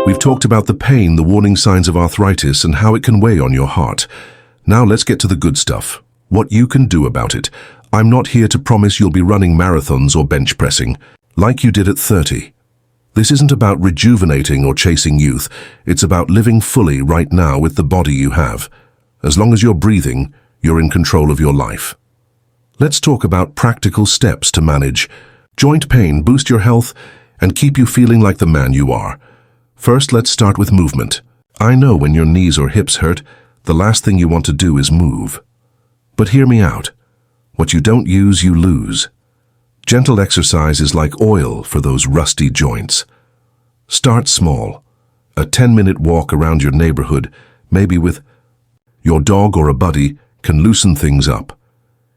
We've talked about the pain, the warning signs of arthritis, and how it can weigh on your heart. Now let's get to the good stuff. What you can do about it. I'm not here to promise you'll be running marathons or bench pressing, like you did at 30. This isn't about rejuvenating or chasing youth. It's about living fully right now with the body you have. As long as you're breathing, you're in control of your life. Let's talk about practical steps to manage joint pain, boost your health, and keep you feeling like the man you are. First, let's start with movement. I know when your knees or hips hurt, the last thing you want to do is move. But hear me out. What you don't use, you lose. Gentle exercise is like oil for those rusty joints. Start small. A 10-minute walk around your neighborhood, maybe with your dog or a buddy, can loosen things up.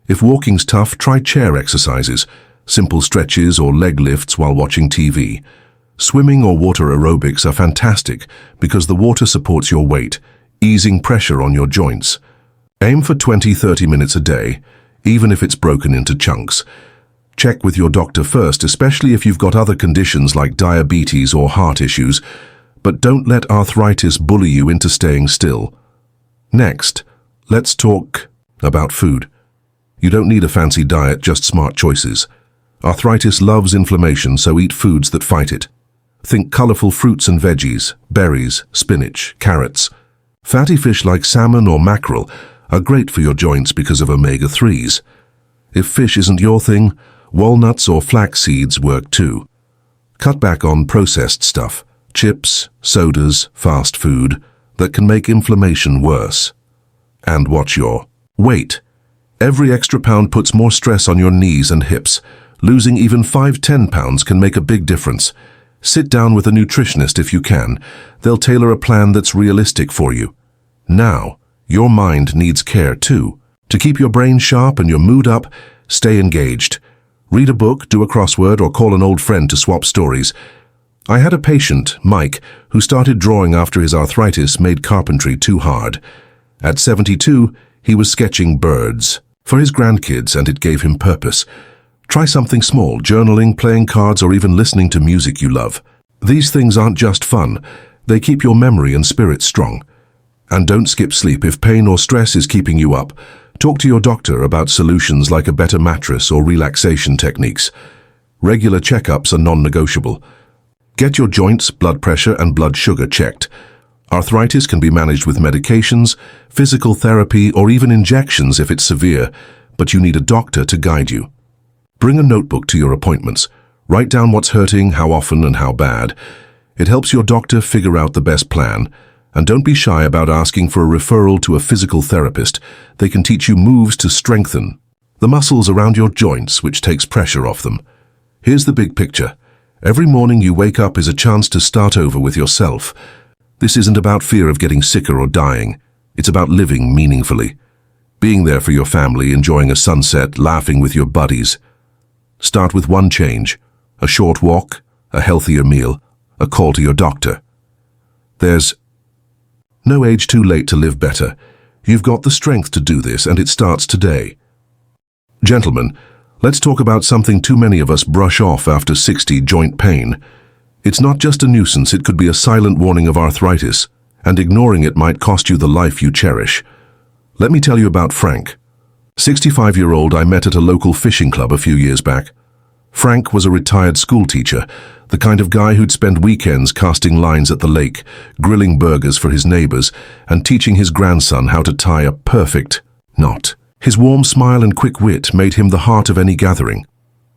If walking's tough, try chair exercises, simple stretches or leg lifts while watching TV. Swimming or water aerobics are fantastic because the water supports your weight, easing pressure on your joints. Aim for 20-30 minutes a day, even if it's broken into chunks. Check with your doctor first, especially if you've got other conditions like diabetes or heart issues, but don't let arthritis bully you into staying still. Next, let's talk about food. You don't need a fancy diet, just smart choices. Arthritis loves inflammation, so eat foods that fight it. Think colorful fruits and veggies, berries, spinach, carrots. Fatty fish like salmon or mackerel are great for your joints because of omega-3s. If fish isn't your thing, walnuts or flax seeds work too. Cut back on processed stuff, chips, sodas, fast food, that can make inflammation worse. And watch your weight. Every extra pound puts more stress on your knees and hips. Losing even 5-10 pounds can make a big difference. Sit down with a nutritionist if you can. They'll tailor a plan that's realistic for you. Now, your mind needs care too. To keep your brain sharp and your mood up, stay engaged. Read a book, do a crossword, or call an old friend to swap stories. I had a patient, Mike, who started drawing after his arthritis made carpentry too hard. At 72, he was sketching birds for his grandkids, and it gave him purpose. Try something small, journaling, playing cards, or even listening to music you love. These things aren't just fun. They keep your memory and spirit strong. And don't skip sleep if pain or stress is keeping you up. Talk to your doctor about solutions like a better mattress or relaxation techniques. Regular checkups are non-negotiable. Get your joints, blood pressure, and blood sugar checked. Arthritis can be managed with medications, physical therapy, or even injections if it's severe, but you need a doctor to guide you. Bring a notebook to your appointments. Write down what's hurting, how often, and how bad. It helps your doctor figure out the best plan. And don't be shy about asking for a referral to a physical therapist. They can teach you moves to strengthen the muscles around your joints, which takes pressure off them. Here's the big picture. Every morning you wake up is a chance to start over with yourself. This isn't about fear of getting sicker or dying. It's about living meaningfully. Being there for your family, enjoying a sunset, laughing with your buddies. Start with one change. A short walk, a healthier meal, a call to your doctor. There's no age too late to live better. You've got the strength to do this, and it starts today. Gentlemen, let's talk about something too many of us brush off after 60, joint pain. It's not just a nuisance, it could be a silent warning of arthritis, and ignoring it might cost you the life you cherish. Let me tell you about Frank. 65-year-old I met at a local fishing club a few years back. Frank was a retired school teacher, the kind of guy who'd spend weekends casting lines at the lake, grilling burgers for his neighbors, and teaching his grandson how to tie a perfect knot. His warm smile and quick wit made him the heart of any gathering.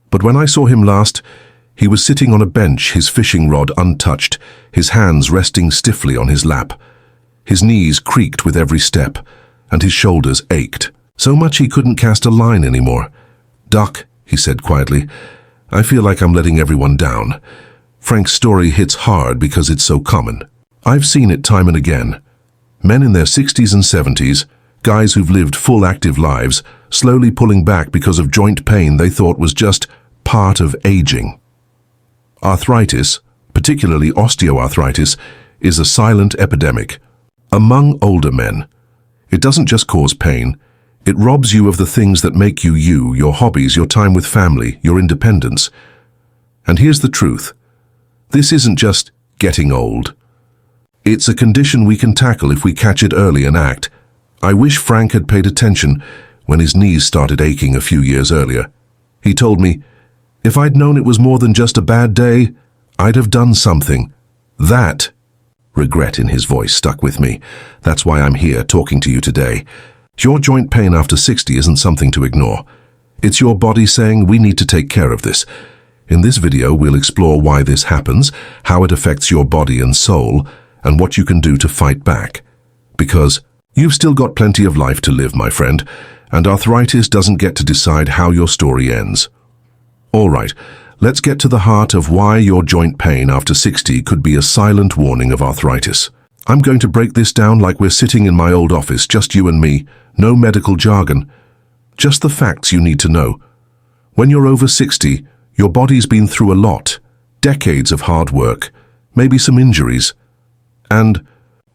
But when I saw him last, he was sitting on a bench, his fishing rod untouched, his hands resting stiffly on his lap. His knees creaked with every step, and his shoulders ached, so much he couldn't cast a line anymore. "Doc," he said quietly, "I feel like I'm letting everyone down." Frank's story hits hard because it's so common. I've seen it time and again. Men in their 60s and 70s, guys who've lived full active lives, slowly pulling back because of joint pain they thought was just part of aging. Arthritis, particularly osteoarthritis, is a silent epidemic. Among older men, it doesn't just cause pain, it robs you of the things that make you you, your hobbies, your time with family, your independence. And here's the truth. This isn't just getting old. It's a condition we can tackle if we catch it early and act. I wish Frank had paid attention when his knees started aching a few years earlier. He told me, if I'd known it was more than just a bad day, I'd have done something. That regret in his voice stuck with me. That's why I'm here talking to you today. Your joint pain after 60 isn't something to ignore. It's your body saying we need to take care of this. In this video, we'll explore why this happens, how it affects your body and soul, and what you can do to fight back. Because you've still got plenty of life to live, my friend, and arthritis doesn't get to decide how your story ends. All right, let's get to the heart of why your joint pain after 60 could be a silent warning of arthritis. I'm going to break this down like we're sitting in my old office, just you and me, no medical jargon, just the facts you need to know. When you're over 60, your body's been through a lot, decades of hard work, maybe some injuries, and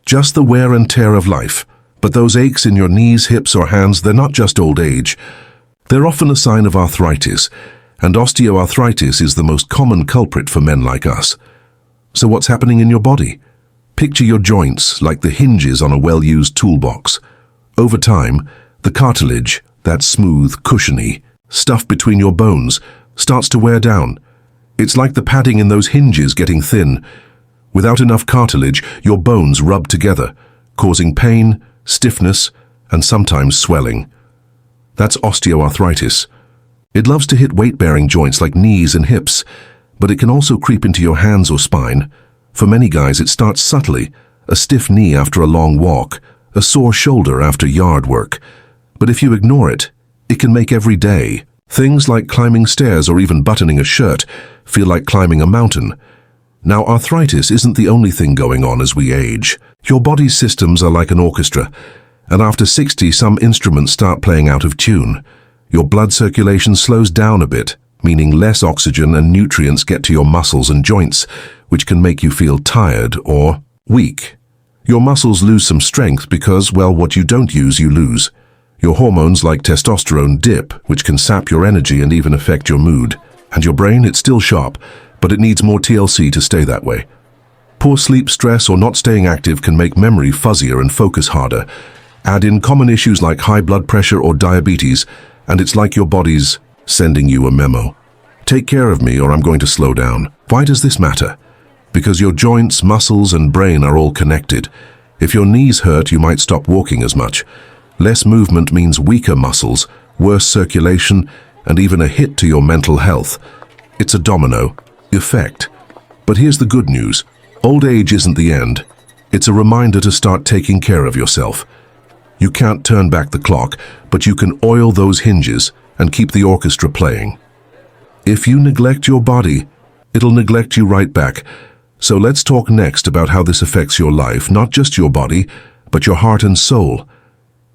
just the wear and tear of life. But those aches in your knees, hips, or hands, they're not just old age. They're often a sign of arthritis, and osteoarthritis is the most common culprit for men like us. So what's happening in your body? Picture your joints like the hinges on a well-used toolbox. Over time, the cartilage, that smooth, cushiony stuff between your bones, starts to wear down. It's like the padding in those hinges getting thin. Without enough cartilage, your bones rub together, causing pain, stiffness, and sometimes swelling. That's osteoarthritis. It loves to hit weight-bearing joints like knees and hips, but it can also creep into your hands or spine. For many guys, it starts subtly, a stiff knee after a long walk, a sore shoulder after yard work. But if you ignore it, it can make every day. Things like climbing stairs or even buttoning a shirt feel like climbing a mountain. Now, arthritis isn't the only thing going on as we age. Your body's systems are like an orchestra, and after 60, some instruments start playing out of tune. Your blood circulation slows down a bit, meaning less oxygen and nutrients get to your muscles and joints, which can make you feel tired or weak. Your muscles lose some strength because, well, what you don't use, you lose. Your hormones like testosterone dip, which can sap your energy and even affect your mood. And your brain, it's still sharp, but it needs more TLC to stay that way. Poor sleep, stress, or not staying active can make memory fuzzier and focus harder. Add in common issues like high blood pressure or diabetes, and it's like your body's sending you a memo. Take care of me or I'm going to slow down. Why does this matter? Because your joints, muscles, and brain are all connected. If your knees hurt, you might stop walking as much. Less movement means weaker muscles, worse circulation, and even a hit to your mental health. It's a domino effect. But here's the good news. Old age isn't the end. It's a reminder to start taking care of yourself. You can't turn back the clock, but you can oil those hinges and keep the orchestra playing. If you neglect your body, it'll neglect you right back. So let's talk next about how this affects your life, not just your body, but your heart and soul,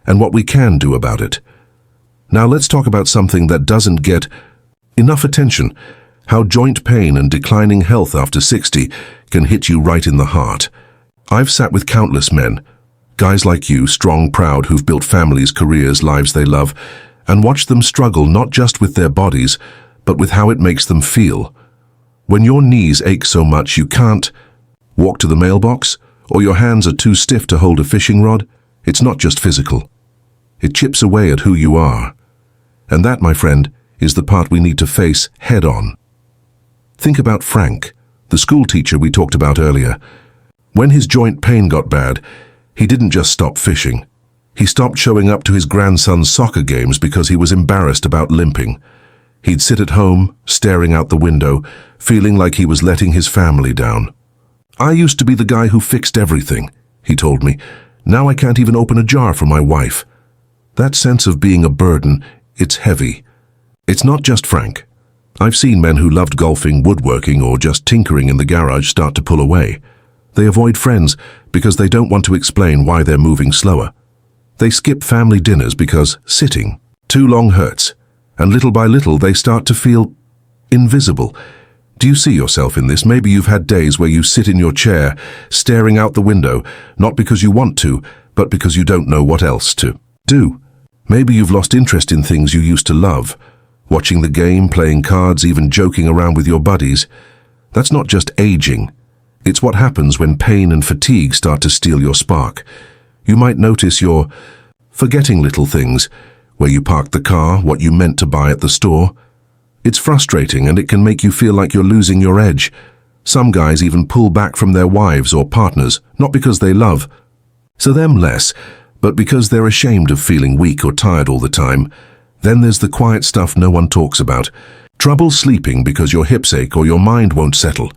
and what we can do about it. Now let's talk about something that doesn't get enough attention, how joint pain and declining health after 60 can hit you right in the heart. I've sat with countless men, guys like you, strong, proud, who've built families, careers, lives they love, and watched them struggle not just with their bodies, but with how it makes them feel. When your knees ache so much you can't walk to the mailbox, or your hands are too stiff to hold a fishing rod, it's not just physical. It chips away at who you are. And that, my friend, is the part we need to face head on. Think about Frank, the school teacher we talked about earlier. When his joint pain got bad, he didn't just stop fishing. He stopped showing up to his grandson's soccer games because he was embarrassed about limping. He'd sit at home, staring out the window, feeling like he was letting his family down. I used to be the guy who fixed everything, he told me. Now I can't even open a jar for my wife. That sense of being a burden, it's heavy. It's not just Frank. I've seen men who loved golfing, woodworking, or just tinkering in the garage start to pull away. They avoid friends because they don't want to explain why they're moving slower. They skip family dinners because sitting too long hurts, and little by little they start to feel invisible. Do you see yourself in this? Maybe you've had days where you sit in your chair, staring out the window, not because you want to, but because you don't know what else to do. Maybe you've lost interest in things you used to love, watching the game, playing cards, even joking around with your buddies. That's not just aging. It's what happens when pain and fatigue start to steal your spark. You might notice you're forgetting little things, where you parked the car, what you meant to buy at the store. It's frustrating and it can make you feel like you're losing your edge. Some guys even pull back from their wives or partners, not because they love them less, but because they're ashamed of feeling weak or tired all the time. Then there's the quiet stuff no one talks about. Trouble sleeping because your hips ache or your mind won't settle.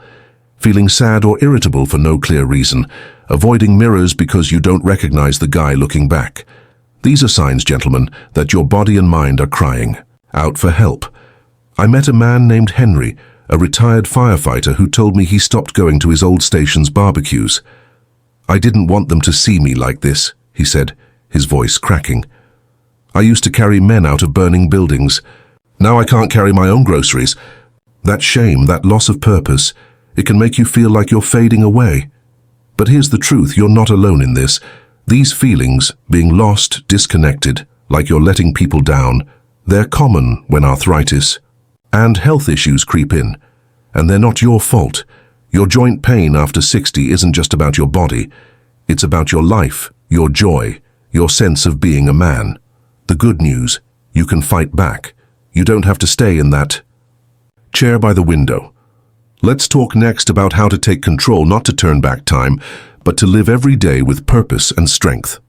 Feeling sad or irritable for no clear reason. Avoiding mirrors because you don't recognize the guy looking back. These are signs, gentlemen, that your body and mind are crying out for help. I met a man named Henry, a retired firefighter who told me he stopped going to his old station's barbecues. I didn't want them to see me like this, he said, his voice cracking. I used to carry men out of burning buildings. Now I can't carry my own groceries. That shame, that loss of purpose, it can make you feel like you're fading away. But here's the truth, you're not alone in this. These feelings, being lost, disconnected, like you're letting people down, they're common when arthritis and health issues creep in. And they're not your fault. Your joint pain after 60 isn't just about your body. It's about your life, your joy, your sense of being a man. The good news, you can fight back. You don't have to stay in that chair by the window. Let's talk next about how to take control, not to turn back time, but to live every day with purpose and strength.